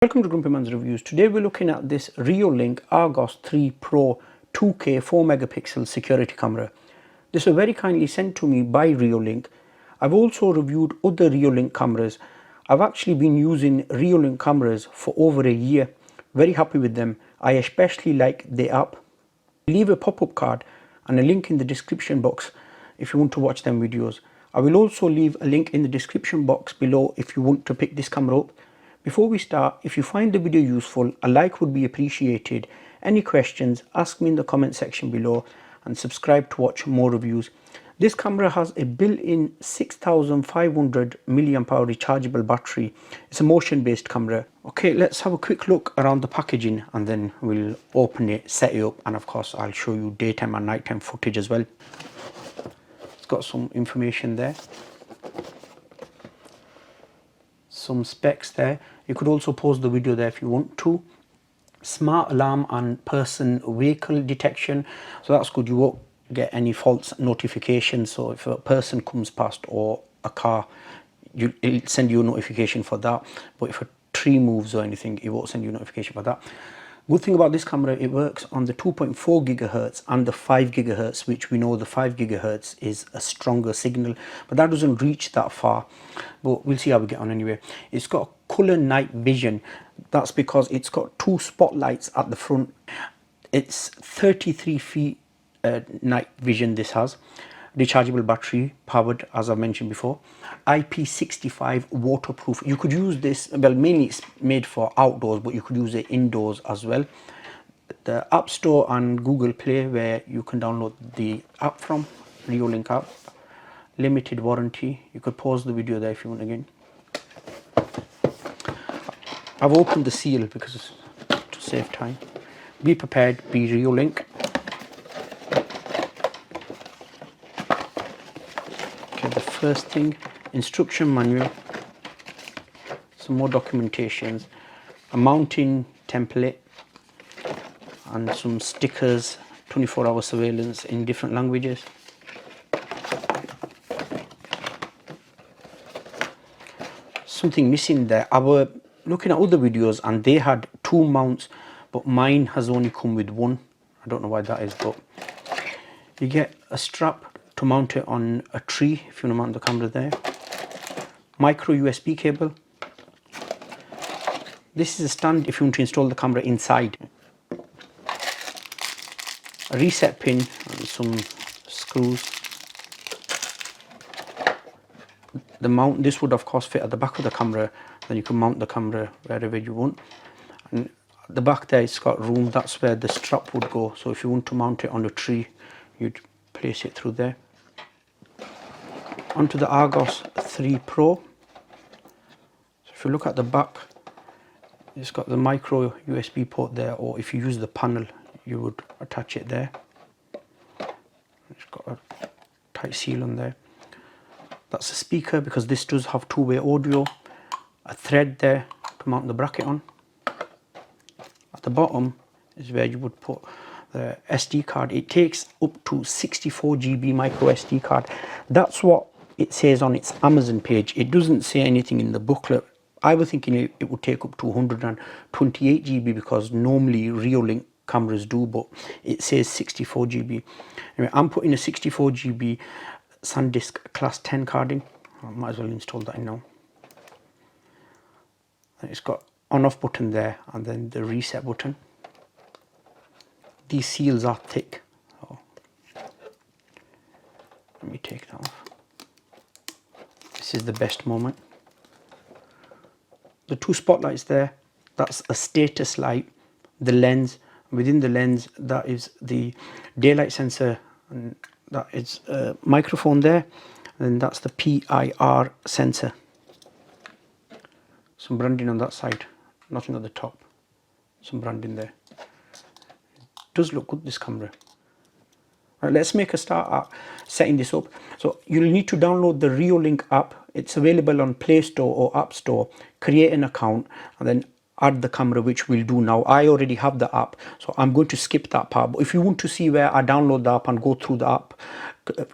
Welcome to GrumpyMan's Reviews. Today we're looking at this Reolink Argos 3 Pro 2K 4 megapixel security camera. This was very kindly sent to me by Reolink. I've also reviewed other Reolink cameras. I've actually been using Reolink cameras for over a year. Very happy with them. I especially like the app. Leave a pop-up card and a link in the description box if you want to watch them videos. I will also leave a link in the description box below if you want to pick this camera up. Before we start, if you find the video useful, a like would be appreciated. Any questions, ask me in the comment section below and subscribe to watch more reviews. This camera has a built-in 6500 mAh rechargeable battery. It's a motion-based camera. Okay, let's have a quick look around the packaging and then we'll open it, set it up, and of course I'll show you daytime and nighttime footage as well. It's got some information there. Some specs there. You could also pause the video there if you want to. Smart alarm and person vehicle detection, so that's good. You won't get any false notifications. So if a person comes past or a car, it'll send you a notification for that. But if a tree moves or anything, it won't send you a notification for that. Good thing about this camera, it works on the 2.4 gigahertz and the 5 gigahertz, which we know the 5 gigahertz is a stronger signal, but that doesn't reach that far. But we'll see how we get on anyway. It's got color night vision. That's because it's got two spotlights at the front. It's 33 feet night vision this has. Rechargeable battery, powered as I mentioned before. IP65 waterproof. You could use this, well, mainly it's made for outdoors, but you could use it indoors as well. The App Store and Google Play, where you can download the app from, Reolink app. Limited warranty. You could pause the video there if you want again. I've opened the seal because to save time. Be prepared, be Reolink. The first thing, instruction manual, some more documentations, a mounting template, and some stickers, 24-hour surveillance in different languages. Something missing there. I was looking at other videos and they had two mounts, but mine has only come with one. I don't know why that is, but you get a strap to mount it on a tree if you want to mount the camera there. Micro USB cable. This is a stand if you want to install the camera inside. A reset pin and some screws. The mount, this would of course fit at the back of the camera, then you can mount the camera wherever you want. And at the back there it's got room, that's where the strap would go. So if you want to mount it on a tree, you'd place it through there. Onto the Argos 3 Pro. So if you look at the back, it's got the micro USB port there, or if you use the panel, you would attach it there. It's got a tight seal on there. That's a speaker because this does have two-way audio. A thread there to mount the bracket on. At the bottom is where you would put the SD card. It takes up to 64 GB micro SD card. That's what it says on its Amazon page. It doesn't say anything in the booklet. I was thinking it would take up to 128 GB because normally Reolink cameras do, but it says 64 GB. Anyway, I'm putting a 64 GB SanDisk Class 10 card in. I might as well install that in now. And it's got on-off button there and then the reset button. These seals are thick. So let me take that off. This is the best moment. The two spotlights there, that's a status light. The lens, within the lens, that is the daylight sensor, and that is a microphone there, and that's the PIR sensor. Some branding on that side, nothing at the top. Some branding there. Does look good, this camera. Right, let's make a start at setting this up. So you'll need to download the Reolink app. It's available on Play Store or App Store. Create an account and then add the camera, which we'll do now. I already have the app, so I'm going to skip that part. But if you want to see where I download the app and go through the app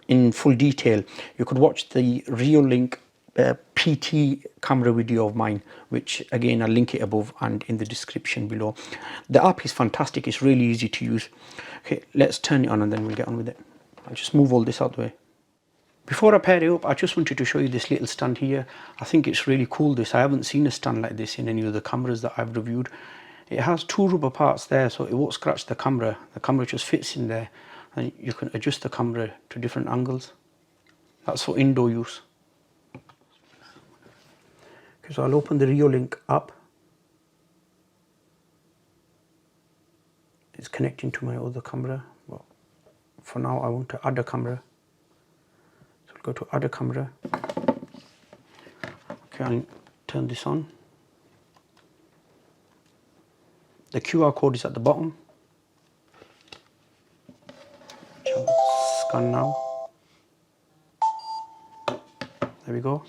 in full detail, you could watch the Reolink PT camera video of mine, which again I'll link it above and in the description below. The app is fantastic, it's really easy to use. Okay, let's turn it on and then we'll get on with it. I'll just move all this out the way. Before I pair it up, I just wanted to show you this little stand here. I think it's really cool this. I haven't seen a stand like this in any of the cameras that I've reviewed. It has two rubber parts there, so it won't scratch the camera. The camera just fits in there and you can adjust the camera to different angles. That's for indoor use. Okay, so I'll open the Reolink app. It's connecting to my other camera. Well, for now I want to add a camera. So I'll go to add a camera. Okay, I'll turn this on. The QR code is at the bottom. Scan now. There we go.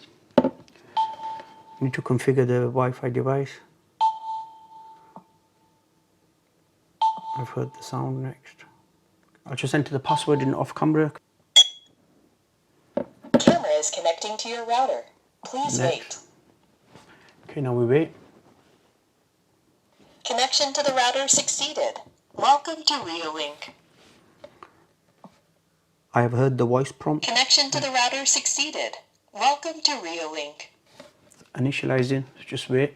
Need to configure the Wi-Fi device. I've heard the sound next. I'll just enter the password in off camera. Camera is connecting to your router. Please wait. Okay, now we wait. Connection to the router succeeded. Welcome to Reolink. I have heard the voice prompt. Connection to the router succeeded. Welcome to Reolink. Initializing, just wait.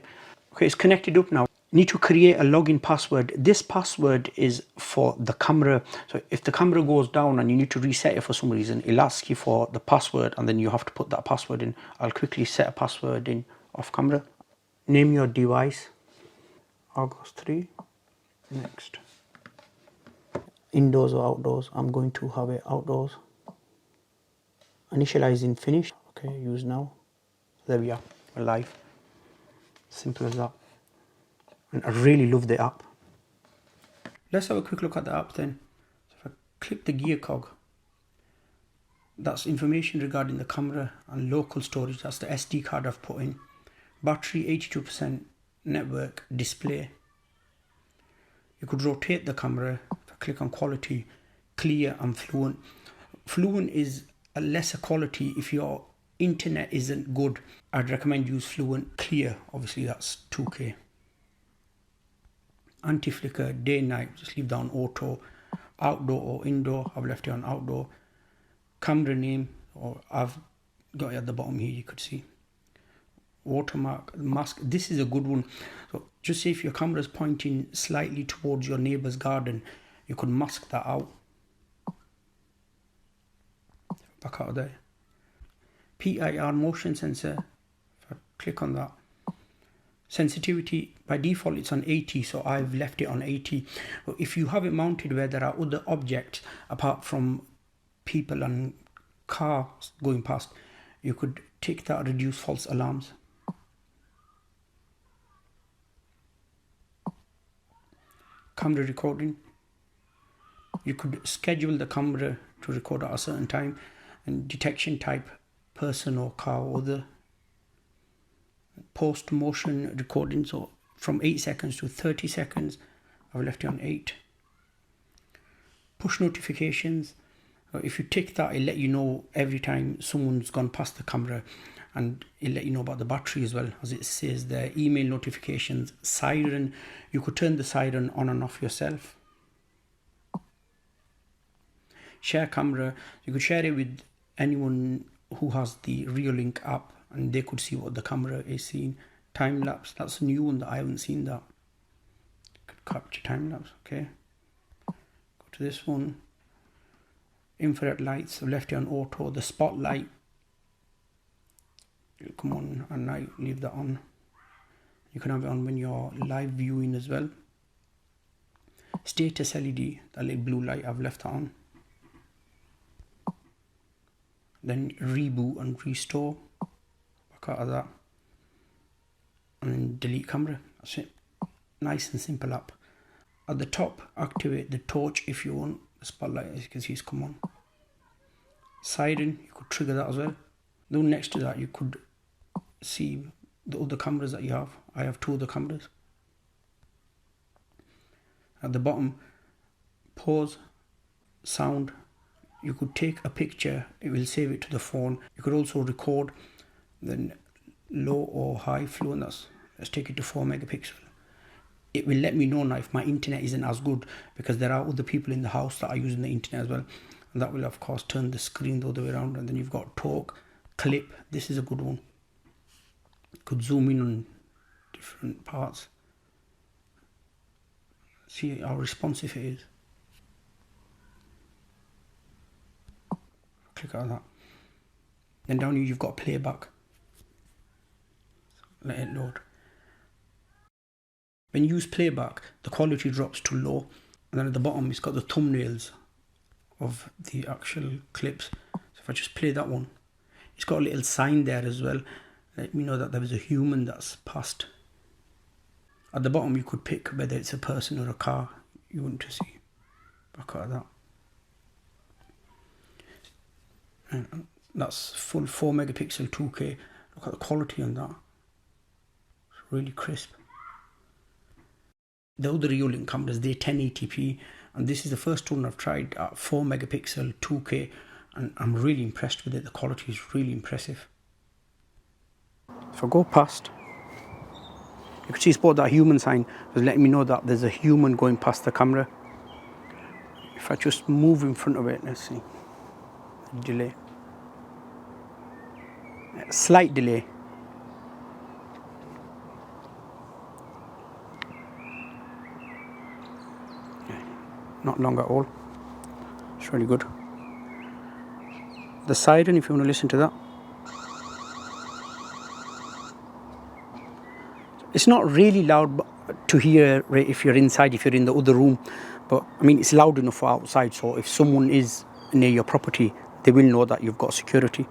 Okay, it's connected up now. Need to create a login password. This password is for the camera. So if the camera goes down and you need to reset it for some reason, it'll ask you for the password and then you have to put that password in. I'll quickly set a password in off camera. Name your device. August 3. Next. Indoors or outdoors? I'm going to have it outdoors. Initializing finished. Okay, use now. There we are. We're live. Simple as that. And I really love the app. Let's have a quick look at the app then. So if I click the gear cog, that's information regarding the camera and local storage. That's the SD card I've put in. Battery 82%, network, display. You could rotate the camera. If I click on quality, clear and fluent. Fluent is a lesser quality if your internet isn't good. I'd recommend use fluent. Clear, obviously that's 2K. Anti-flicker, day night, just leave that on auto. Outdoor or indoor, I've left it on outdoor. Camera name, or I've got it at the bottom here, you could see. Watermark, mask, this is a good one. So just say if your camera is pointing slightly towards your neighbor's garden, you could mask that out. Back out of there. PIR motion sensor, if I click on that. Sensitivity, by default it's on 80, so I've left it on 80. But if you have it mounted where there are other objects apart from people and cars going past, you could take that, reduce false alarms. Camera recording, you could schedule the camera to record at a certain time, and detection type, person or car or other. Post motion recording, so from 8 seconds to 30 seconds, I've left it on 8. Push notifications, if you tick that, it'll let you know every time someone's gone past the camera, and it'll let you know about the battery as well, as it says there. Email notifications, siren, you could turn the siren on and off yourself. Share camera, you could share it with anyone who has the Reolink app and they could see what the camera is seeing. Time lapse, that's a new one that I haven't seen that. Could capture time lapse, okay. Go to this one. Infrared lights, I've left it on auto. The spotlight, you come on at night, leave that on. You can have it on when you're live viewing as well. Status LED, that little blue light, I've left that on. Then reboot and restore. Back out of that. And then delete camera. That's it. Nice and simple app. At the top, activate the torch if you want. The spotlight, as you can see, has come on. Siren, you could trigger that as well. Then next to that, you could see the other cameras that you have. I have 2 other cameras. At the bottom, pause, sound. You could take a picture, it will save it to the phone. You could also record then low or high fluentness. Let's take it to 4 megapixel. It will let me know now if my internet isn't as good, because there are other people in the house that are using the internet as well, and that will of course turn the screen the other way around. And then you've got talk, clip. This is a good one. Could zoom in on different parts. See how responsive it is. Click on that. Then down here you've got playback. Let it load. When you use playback, the quality drops to low, and then at the bottom it's got the thumbnails of the actual clips. So if I just play that one, it's got a little sign there as well, let me know that there was a human that's passed. At the bottom you could pick whether it's a person or a car you want to see. Back out of that. And that's full 4 megapixel 2K. Look at the quality on that. It's really crisp. The other Reolink cameras, they're 1080p, and this is the first one I've tried at 4 megapixel 2K, and I'm really impressed with it. The quality is really impressive. If I go past, you can see it's got that human sign. It's letting me know that there's a human going past the camera. If I just move in front of it, let's see. Delay. Slight delay. Not long at all. It's really good. The siren, if you want to listen to that. It's not really loud to hear if you're inside, if you're in the other room. But I mean, it's loud enough for outside. So if someone is near your property, they will know that you've got security.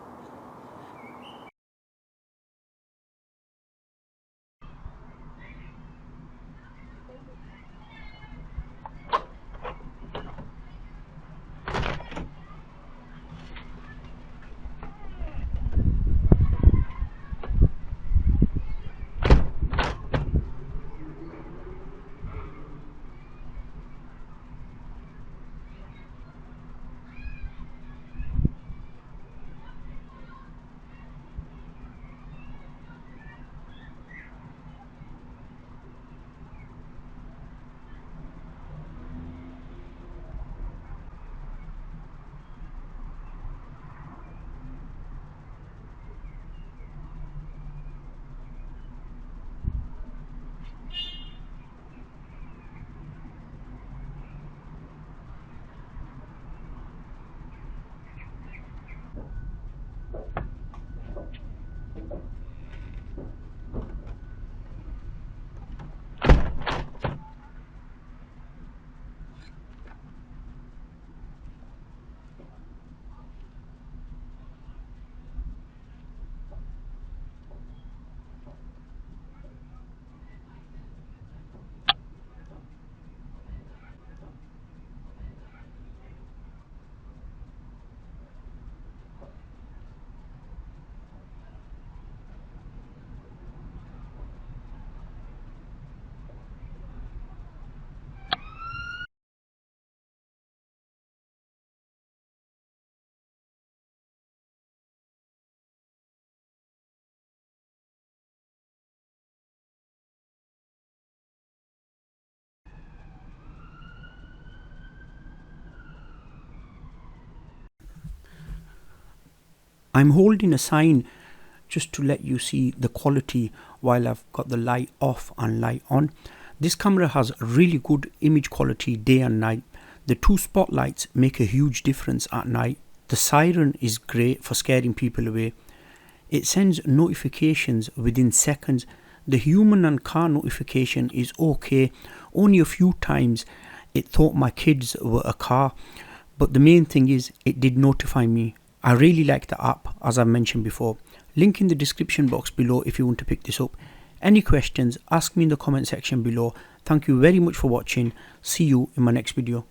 I'm holding a sign just to let you see the quality while I've got the light off and light on. This camera has really good image quality day and night. The two spotlights make a huge difference at night. The siren is great for scaring people away. It sends notifications within seconds. The human and car notification is okay. Only a few times it thought my kids were a car, but the main thing is it did notify me. I really like the app, as I mentioned before. Link in the description box below if you want to pick this up. Any questions, ask me in the comment section below. Thank you very much for watching. See you in my next video.